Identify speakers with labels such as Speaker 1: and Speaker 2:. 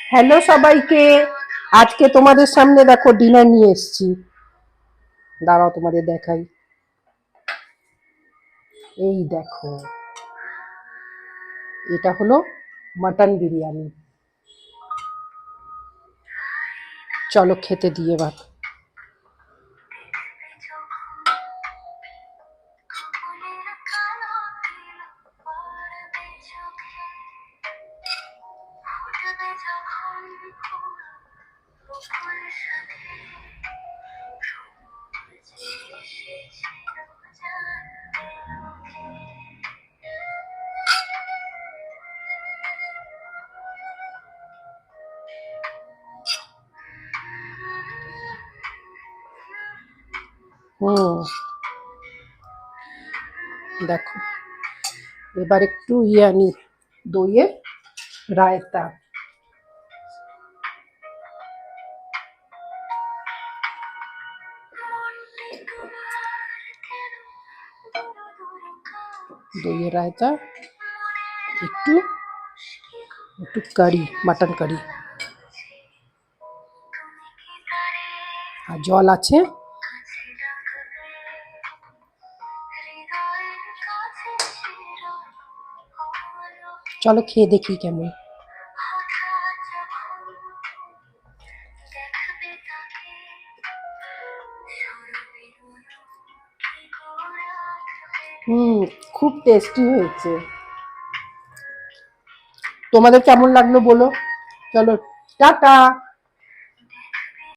Speaker 1: Hello সবাইকে। আজকে তোমাদের সামনে দেখো ডিনার নিয়ে এসেছি। দাঁড়াও তোমাদের দেখাই। এই দেখো, এটা হলো মাটন বিরিয়ানি। চলো খেতে দিয়ে এবার। হুম, দেখো এবার একটু আনি, দইয়ের রায়তা। দইয়ের রায়তা, একটু একটু কারি, মাটন কারি, আর জল আছে। চলো খেয়ে দেখি কেমন। হুম, খুব টেস্টি হয়েছে। তোমাদের কেমন লাগলো বলো। চলো, টাটা।